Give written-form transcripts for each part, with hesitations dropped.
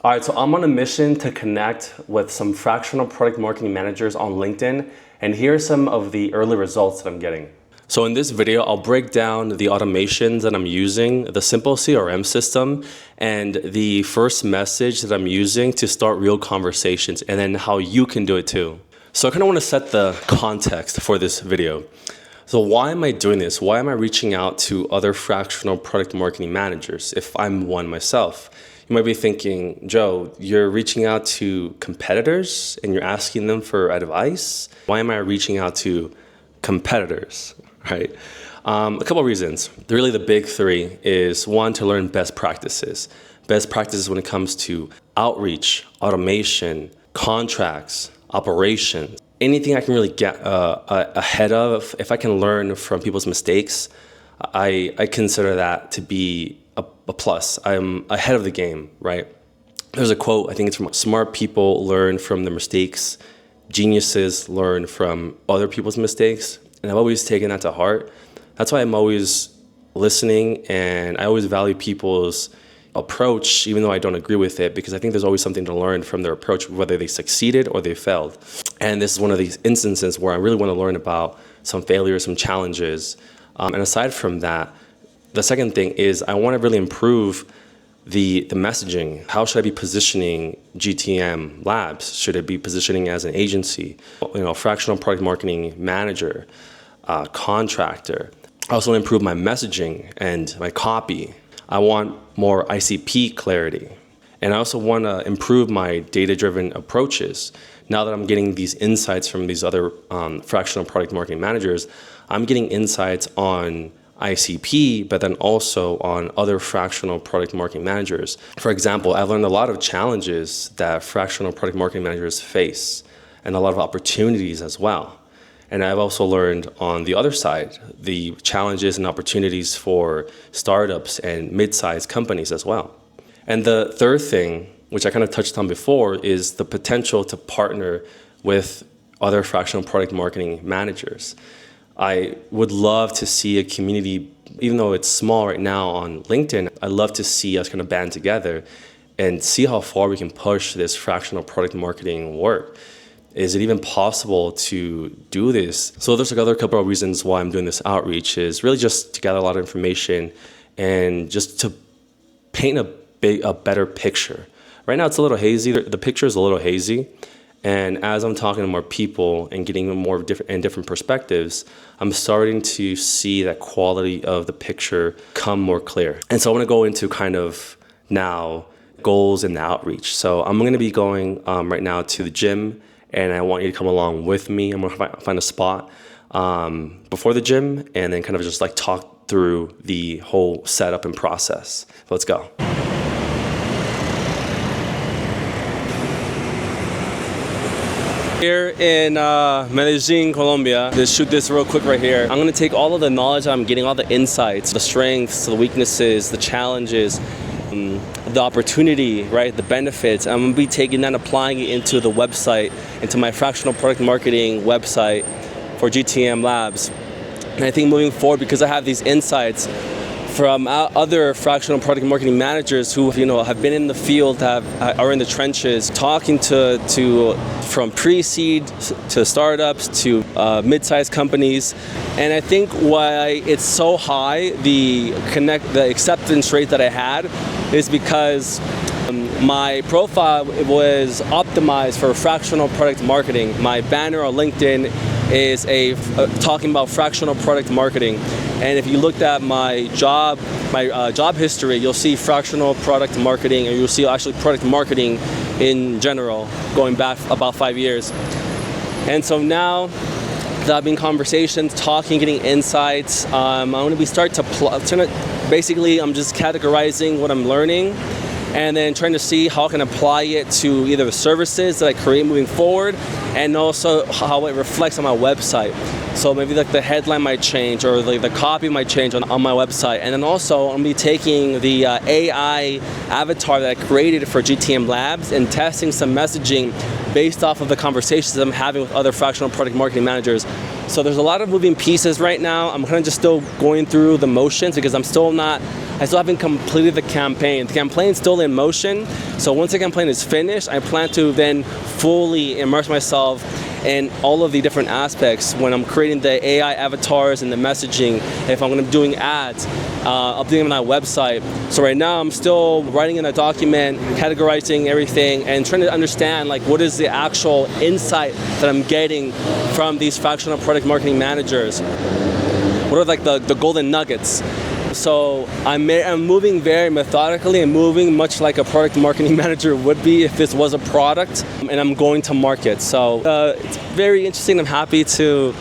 All right, so I'm on a mission to connect with some fractional product marketing managers on LinkedIn, and here are some of the early results that I'm getting. So in this video, I'll break down the automations that I'm using, the simple CRM system, and the first message that I'm using to start real conversations, and then how you can do it too. So I kind of want to set the context for this video. So why am I doing this? Why am I reaching out to other fractional product marketing managers if I'm one myself? You might be thinking, Joe, you're reaching out to competitors and you're asking them for advice. Why am I reaching out to competitors, right? A couple of reasons. Really the big three is one, to learn best practices. Best practices when it comes to outreach, automation, contracts, operations. Anything I can really get ahead of, if I can learn from people's mistakes, I consider that to be a plus. I'm ahead of the game, right? There's a quote, I think it's from smart people learn from their mistakes, geniuses learn from other people's mistakes, and I've always taken that to heart. That's why I'm always listening, and I always value people's approach, even though I don't agree with it, because I think there's always something to learn from their approach, whether they succeeded or they failed. And this is one of these instances where I really want to learn about some failures, some challenges. And aside from that, the second thing is I want to really improve the messaging. How should I be positioning GTM Labs? Should it be positioning as an agency, fractional product marketing manager, contractor? I also want to improve my messaging and my copy. I want more ICP clarity. And I also want to improve my data-driven approaches. Now that I'm getting these insights from these other fractional product marketing managers, I'm getting insights on ICP, but then also on other fractional product marketing managers. For example, I've learned a lot of challenges that fractional product marketing managers face and a lot of opportunities as well. And I've also learned on the other side, the challenges and opportunities for startups and mid-sized companies as well. And the third thing, which I kind of touched on before, is the potential to partner with other fractional product marketing managers. I would love to see a community, even though it's small right now on LinkedIn, I'd love to see us kind of band together and see how far we can push this fractional product marketing work. Is it even possible to do this? So there's another couple of reasons why I'm doing this outreach, is really just to gather a lot of information and just to paint a better picture. Right now it's a little hazy, the picture is a little hazy. And as I'm talking to more people and getting more different perspectives, I'm starting to see that quality of the picture come more clear. And so I want to go into kind of now goals and the outreach. So I'm going to be going right now to the gym, and I want you to come along with me. I'm going to find a spot before the gym and then kind of just like talk through the whole setup and process. Let's go. Here in Medellin, Colombia, just shoot this real quick right here. I'm gonna take all of the knowledge I'm getting, all the insights, the strengths, the weaknesses, the challenges, the opportunity, right, the benefits. I'm gonna be taking that and applying it into the website, into my fractional product marketing website for GTM Labs. And I think moving forward, because I have these insights from other fractional product marketing managers who have been in the field, are in the trenches, talking to from pre-seed to startups to mid-sized companies. And I think why it's so high, the acceptance rate that I had, is because my profile was optimized for fractional product marketing. My banner on LinkedIn is talking about fractional product marketing. And if you looked at my job history, you'll see fractional product marketing, and you'll see actually product marketing in general, going back about 5 years. And so now that I've been in conversations, talking, getting insights, I'm going to be basically I'm just categorizing what I'm learning, and then trying to see how I can apply it to either the services that I create moving forward, and also how it reflects on my website. So maybe like the headline might change, or like the copy might change on my website. And then also I'm gonna be taking the AI avatar that I created for GTM Labs and testing some messaging based off of the conversations I'm having with other fractional product marketing managers So there's a lot of moving pieces right now. I'm kind of just still going through the motions because I still haven't completed the campaign. The campaign's still in motion. So once the campaign is finished, I plan to then fully immerse myself in all of the different aspects when I'm creating the AI avatars and the messaging, if I'm going to be doing ads, updating my website. So right now I'm still writing in a document, categorizing everything, and trying to understand like what is the actual insight that I'm getting from these fractional product marketing managers. What are like the golden nuggets? So I'm moving very methodically and moving much like a product marketing manager would be if this was a product, and I'm going to market. So it's very interesting. I'm happy to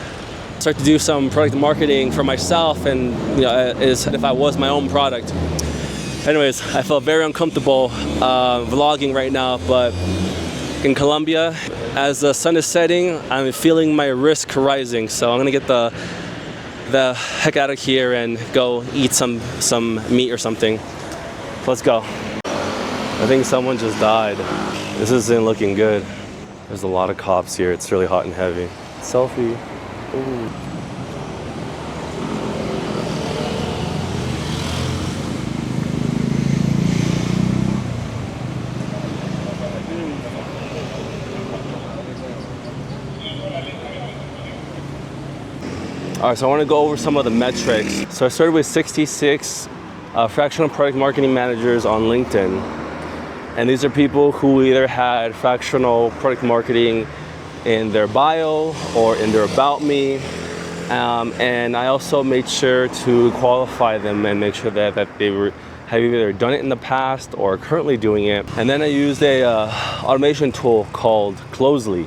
start to do some product marketing for myself, and as if I was my own product. Anyways, I felt very uncomfortable vlogging right now, but in Colombia, as the sun is setting, I'm feeling my risk rising. So I'm gonna get the heck out of here and go eat some meat or something. Let's go. I think someone just died. This isn't looking good. There's a lot of cops here. It's really hot and heavy. Selfie. Ooh. All right, so I want to go over some of the metrics. So I started with 66 fractional product marketing managers on LinkedIn. And these are people who either had fractional product marketing in their bio or in their about me. And I also made sure to qualify them and make sure that they have either done it in the past or are currently doing it. And then I used a automation tool called Closely.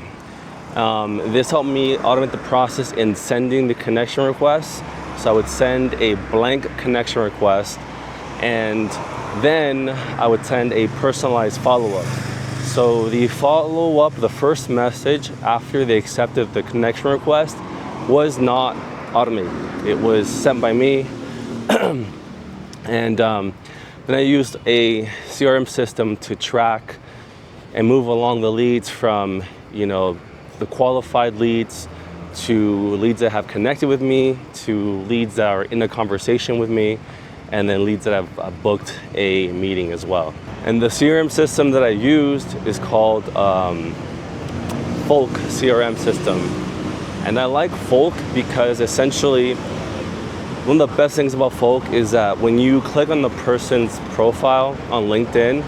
This helped me automate the process in sending the connection requests. So I would send a blank connection request, and then I would send a personalized follow-up. So the follow-up, the first message after they accepted the connection request, was not automated. It was sent by me. And then I used a CRM system to track and move along the leads from, the qualified leads to leads that have connected with me, to leads that are in a conversation with me, and then leads that have booked a meeting as well. And the CRM system that I used is called Folk CRM system. And I like Folk because essentially one of the best things about Folk is that when you click on the person's profile on LinkedIn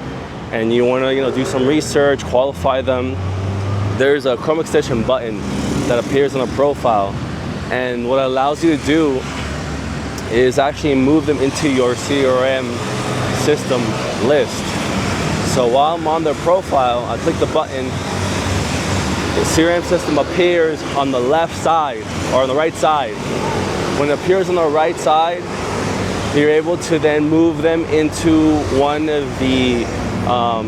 and you want to do some research, qualify them, there's a Chrome extension button that appears on a profile, and what it allows you to do is actually move them into your CRM system list. So while I'm on their profile, I click the button, the CRM system appears on the left side or on the right side. When it appears on the right side, you're able to then move them into one of the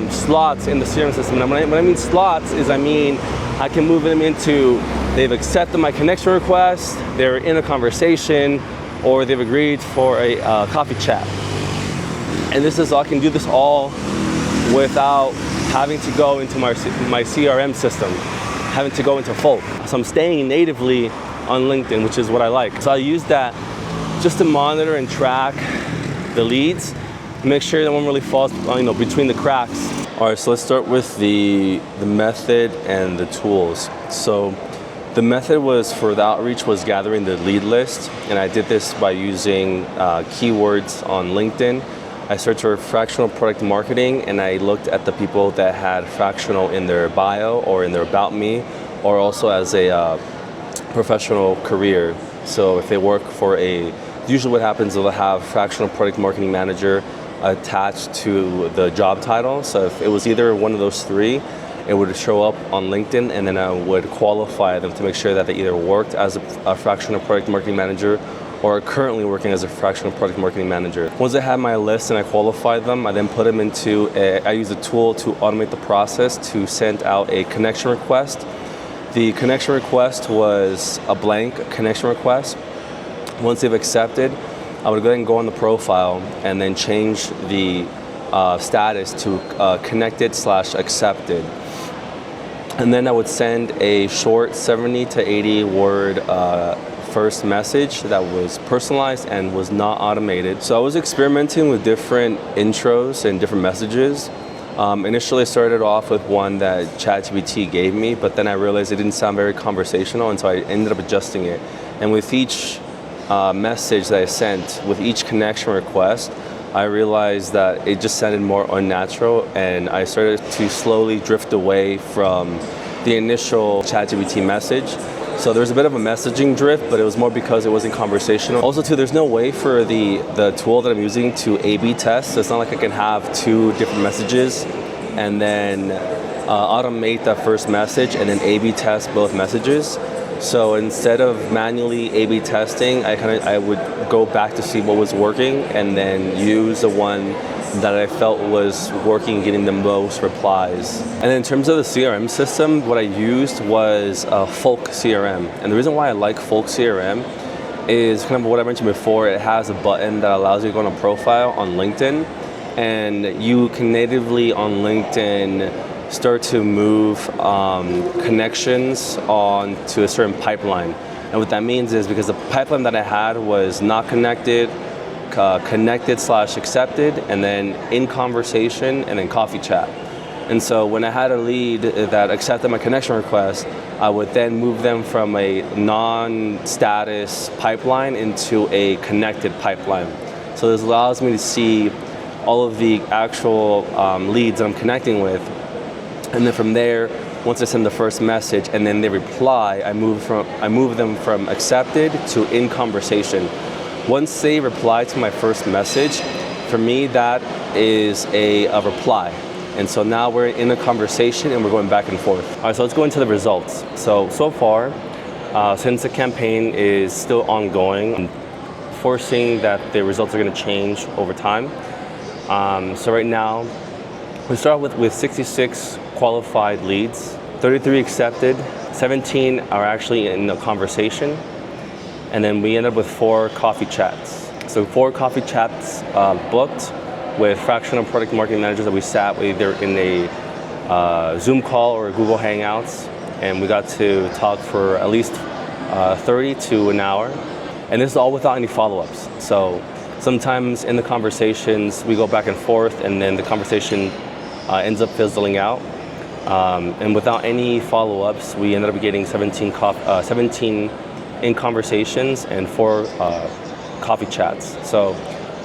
slots in the CRM system. And when I mean slots I can move them into, they've accepted my connection request, they're in a conversation, or they've agreed for a coffee chat. And I can do this all without having to go into my CRM system, having to go into Folk. So I'm staying natively on LinkedIn, which is what I like. So I use that just to monitor and track the leads, make sure that one really falls between the cracks. All right, so let's start with the method and the tools. So the method for the outreach was gathering the lead list, and I did this by using keywords on LinkedIn. I searched for fractional product marketing, and I looked at the people that had fractional in their bio or in their about me, or also as a professional career. So if they work for usually what happens is they'll have fractional product marketing manager attached to the job title. So if it was either one of those three, it would show up on LinkedIn, and then I would qualify them to make sure that they either worked as a fractional product marketing manager or are currently working as a fractional product marketing manager. Once I had my list and I qualified them, I then put them I use a tool to automate the process to send out a connection request. The connection request was a blank connection request. Once they've accepted, I would go ahead and go on the profile and then change the status to connected/accepted. And then I would send a short 70 to 80 word first message that was personalized and was not automated. So I was experimenting with different intros and different messages. Initially I started off with one that ChatGPT gave me, but then I realized it didn't sound very conversational, and so I ended up adjusting it. And with each message that I sent, with each connection request, I realized that it just sounded more unnatural, and I started to slowly drift away from the initial ChatGPT message. So there was a bit of a messaging drift, but it was more because it wasn't conversational. Also too, there's no way for the tool that I'm using to A/B test. So it's not like I can have two different messages and then automate that first message and then A/B test both messages. So instead of manually A/B testing, I would go back to see what was working and then use the one that I felt was working, getting the most replies. And then in terms of the CRM system, what I used was Folk CRM. And the reason why I like Folk CRM is kind of what I mentioned before. It has a button that allows you to go on a profile on LinkedIn, and you can natively on LinkedIn start to move connections on to a certain pipeline. And what that means is, because the pipeline that I had was not connected, connected/accepted, and then in conversation, and then coffee chat. And so when I had a lead that accepted my connection request, I would then move them from a non-status pipeline into a connected pipeline. So this allows me to see all of the actual leads that I'm connecting with. And then from there, once I send the first message and then they reply, I move them from accepted to in conversation. Once they reply to my first message, for me that is a reply. And so now we're in a conversation and we're going back and forth. All right, so let's go into the results. So far, since the campaign is still ongoing, I'm foreseeing that the results are going to change over time. So right now, we start with 66 qualified leads, 33 accepted, 17 are actually in a conversation, and then we end up with 4 coffee chats. So 4 coffee chats booked with fractional product marketing managers that we sat with either in a Zoom call or Google Hangouts, and we got to talk for at least 30 to an hour. And this is all without any follow-ups. So sometimes in the conversations, we go back and forth, and then the conversation ends up fizzling out. And without any follow-ups, we ended up getting 17 in conversations and 4 coffee chats. So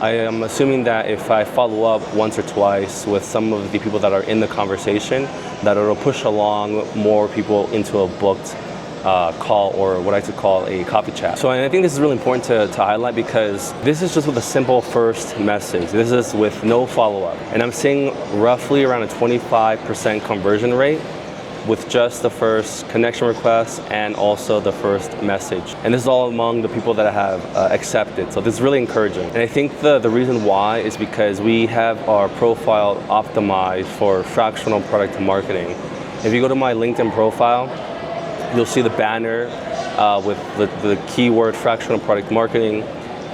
I am assuming that if I follow up once or twice with some of the people that are in the conversation, that it'll push along more people into a booked call, or what I could call a coffee chat. So I think this is really important to highlight, because this is just with a simple first message. This is with no follow-up. And I'm seeing roughly around a 25% conversion rate with just the first connection request and also the first message. And this is all among the people that I have accepted. So this is really encouraging. And I think the reason why is because we have our profile optimized for fractional product marketing. If you go to my LinkedIn profile, you'll see the banner with the keyword fractional product marketing,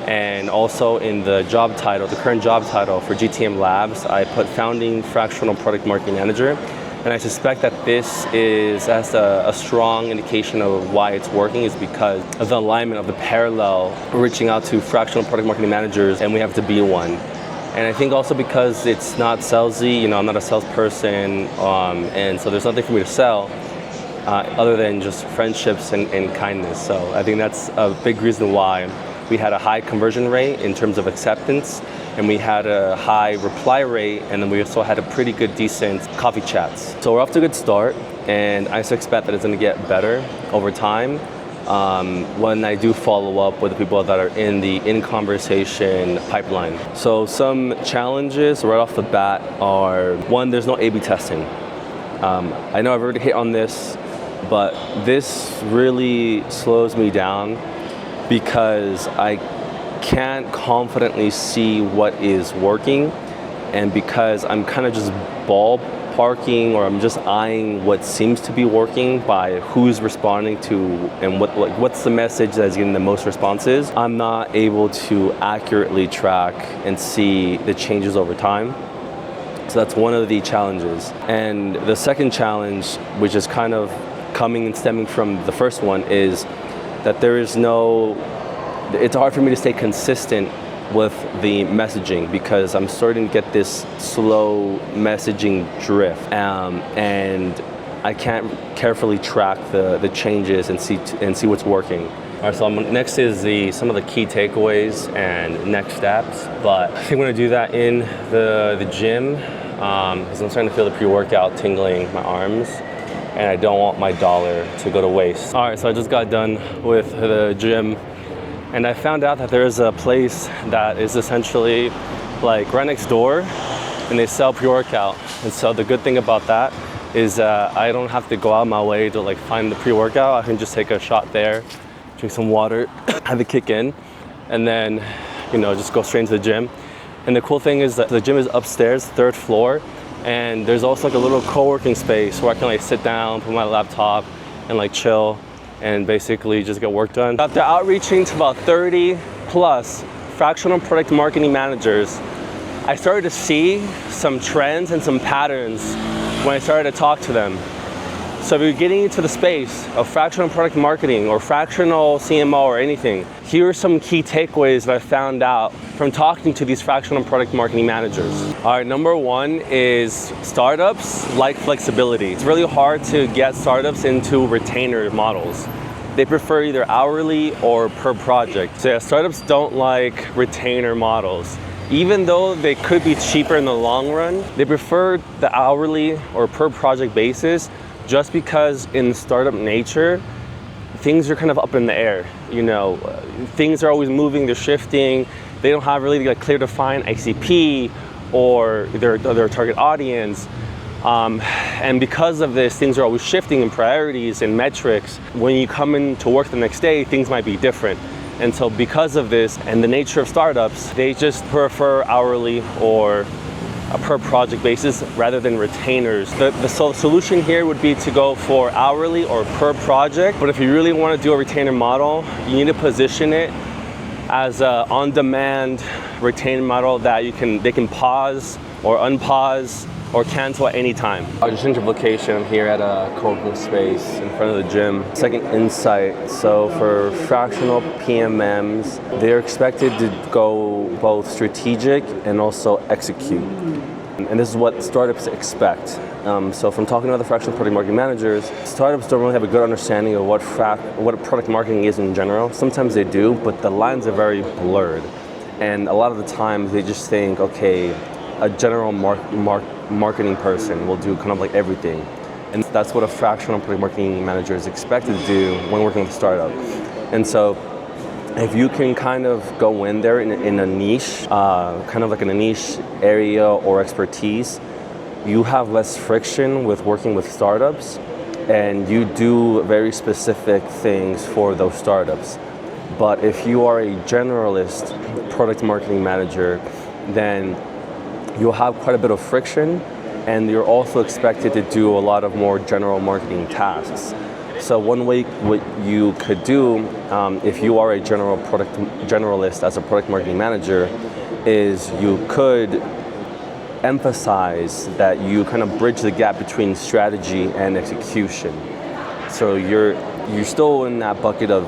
and also in the job title, the current job title for GTM Labs, I put founding fractional product marketing manager. And I suspect that this has a strong indication of why it's working, is because of the alignment of the parallel reaching out to fractional product marketing managers, and we have to be one. And I think also because it's not salesy, I'm not a salesperson, and so there's nothing for me to sell other than just friendships and kindness. So I think that's a big reason why we had a high conversion rate in terms of acceptance, and we had a high reply rate, and then we also had a pretty good, decent coffee chats. So we're off to a good start, and I expect that it's going to get better over time when I do follow up with the people that are in the in-conversation pipeline. So some challenges right off the bat are, one, there's no A/B testing. I know I've already hit on this, but this really slows me down because I can't confidently see what is working, and because I'm kind of just ballparking, or I'm just eyeing what seems to be working by who's responding to and what's the message that's getting the most responses. I'm not able to accurately track and see the changes over time. So that's one of the challenges. And the second challenge, which is kind of coming and stemming from the first one, is that it's hard for me to stay consistent with the messaging because I'm starting to get this slow messaging drift, and I can't carefully track the changes and see what's working. All right, so next is some of the key takeaways and next steps, but I think I'm gonna do that in the gym because I'm starting to feel the pre-workout tingling my arms, and I don't want my dollar to go to waste. All right, so I just got done with the gym, and I found out that there's a place that is essentially like right next door, and they sell pre-workout. And so the good thing about that is I don't have to go out of my way to like find the pre-workout. I can just take a shot there, drink some water, have it kick in, and then, just go straight into the gym. And the cool thing is that the gym is upstairs, 3rd floor, and there's also like a little co-working space where I can like sit down, put my laptop, and like chill, and basically just get work done. After outreaching to about 30 plus fractional product marketing managers, I started to see some trends and some patterns when I started to talk to them. So if you're getting into the space of fractional product marketing or fractional CMO or anything, here are some key takeaways that I found out from talking to these fractional product marketing managers. All right, number one is startups like flexibility. It's really hard to get startups into retainer models. They prefer either hourly or per project. So yeah, startups don't like retainer models. Even though they could be cheaper in the long run, they prefer the hourly or per project basis just because in startup nature, things are kind of up in the air. Things are always moving, they're shifting. They don't have really like clear defined ICP or their target audience. And because of this, things are always shifting in priorities and metrics. When you come in to work the next day, things might be different. And so because of this and the nature of startups, they just prefer hourly or a per project basis rather than retainers. The solution here would be to go for hourly or per project. But if you really want to do a retainer model, you need to position it as an on-demand retainer model that they can pause or unpause or cancel at any time. I just changed of location. I'm here at a co-working space in front of the gym. Second insight, so for fractional PMMs, they're expected to go both strategic and also execute. And this is what startups expect. So from talking to other fractional product marketing managers, startups don't really have a good understanding of what product marketing is in general. Sometimes they do, but the lines are very blurred. And a lot of the times they just think, okay, a general marketing person will do kind of like everything. And that's what a fractional product marketing manager is expected to do when working with a startup. And so if you can kind of go in there in a niche, kind of like in a niche area or expertise, you have less friction with working with startups, and you do very specific things for those startups. But if you are a generalist product marketing manager, then you'll have quite a bit of friction, and you're also expected to do a lot of more general marketing tasks. So one way what you could do, if you are a generalist as a product marketing manager, is you could emphasize that you kind of bridge the gap between strategy and execution. So you're still in that bucket of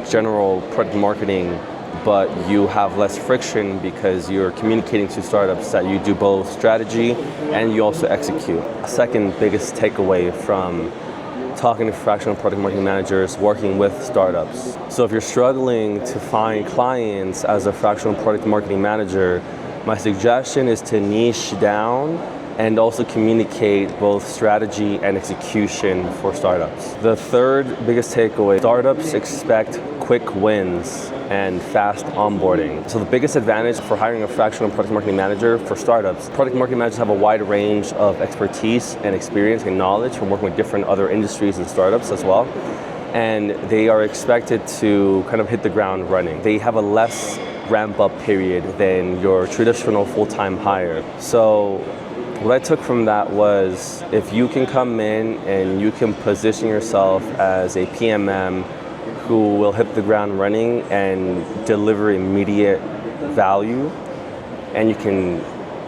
general product marketing, but you have less friction because you're communicating to startups that you do both strategy and you also execute. Second biggest takeaway from talking to fractional product marketing managers working with startups. So if you're struggling to find clients as a fractional product marketing manager, my suggestion is to niche down and also communicate both strategy and execution for startups. The third biggest takeaway, startups expect quick wins and fast onboarding. So the biggest advantage for hiring a fractional product marketing manager for startups, product marketing managers have a wide range of expertise and experience and knowledge from working with different other industries and startups as well. And they are expected to kind of hit the ground running. They have a less ramp up period than your traditional full-time hire. So what I took from that was if you can come in and you can position yourself as a PMM who will hit the ground running and deliver immediate value, and you can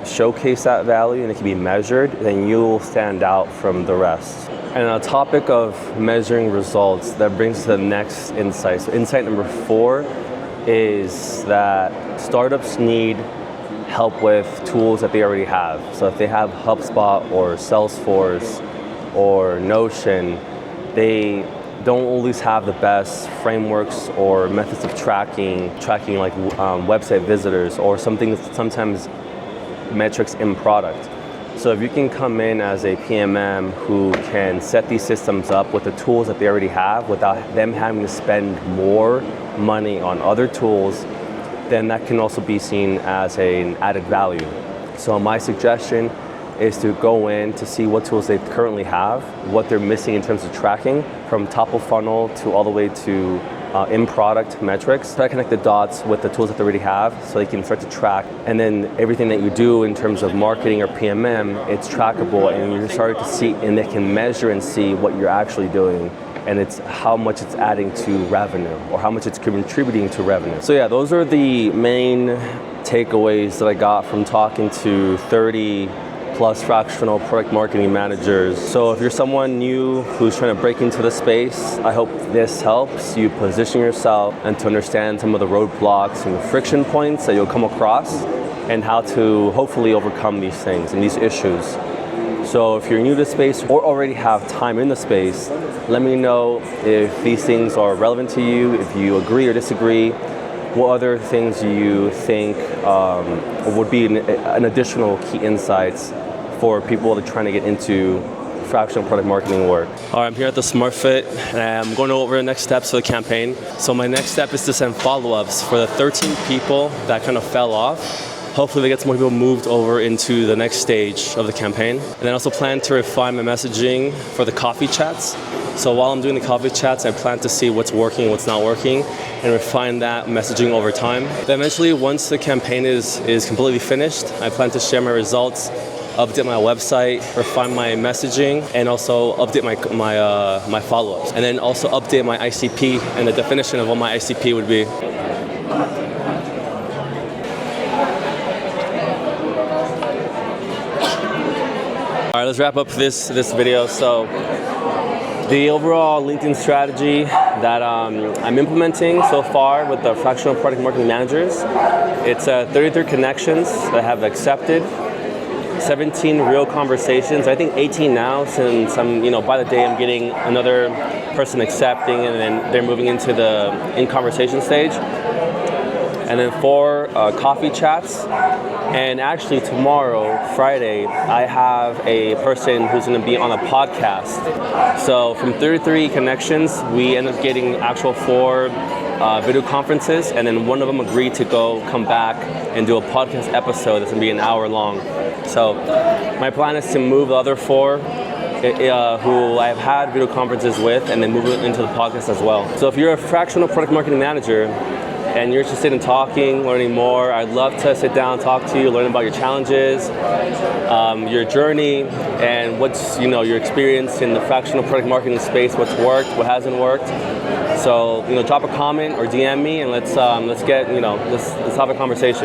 showcase that value and it can be measured, then you'll stand out from the rest. And on the topic of measuring results, that brings us to the next insight. So insight number 4 is that startups need help with tools that they already have. So if they have HubSpot or Salesforce or Notion, they don't always have the best frameworks or methods of tracking like website visitors or sometimes metrics in product. So if you can come in as a PMM who can set these systems up with the tools that they already have without them having to spend more money on other tools, then that can also be seen as an added value. So my suggestion is to go in to see what tools they currently have, what they're missing in terms of tracking, from top of funnel to all the way to in-product metrics. Try to connect the dots with the tools that they already have so they can start to track. And then everything that you do in terms of marketing or PMM, it's trackable and you're starting to see, and they can measure and see what you're actually doing. And it's how much it's adding to revenue or how much it's contributing to revenue. So yeah, those are the main takeaways that I got from talking to 30 plus fractional product marketing managers. So if you're someone new who's trying to break into the space, I hope this helps you position yourself and to understand some of the roadblocks and friction points that you'll come across and how to hopefully overcome these things and these issues. So if you're new to the space or already have time in the space, let me know if these things are relevant to you, if you agree or disagree. What other things do you think would be an additional key insights for people that are trying to get into fractional product marketing work? All right, I'm here at the SmartFit and I'm going over the next steps of the campaign. So my next step is to send follow-ups for the 13 people that kind of fell off. Hopefully they get some more people moved over into the next stage of the campaign. And then also plan to refine my messaging for the coffee chats. So while I'm doing the coffee chats, I plan to see what's working, what's not working, and refine that messaging over time. Then eventually, once the campaign is completely finished, I plan to share my results, update my website, refine my messaging, and also update my follow-ups. And then also update my ICP and the definition of what my ICP would be. All right, let's wrap up this video. So the overall LinkedIn strategy that I'm implementing so far with the fractional product marketing managers, it's 33 connections that have accepted, 17 real conversations. I think 18 now, since by the day I'm getting another person accepting and then they're moving into the in-conversation stage. And then 4 coffee chats. And actually tomorrow, Friday, I have a person who's going to be on a podcast. So from 33 connections, we end up getting actual 4 video conferences, and then one of them agreed to come back and do a podcast episode that's going to be an hour long. So my plan is to move the other 4 who I've had video conferences with and then move it into the podcast as well. So if you're a fractional product marketing manager, and you're interested in talking, learning more, I'd love to sit down, talk to you, learn about your challenges, your journey, and what's your experience in the fractional product marketing space, what's worked, what hasn't worked. So drop a comment or DM me, and let's have a conversation.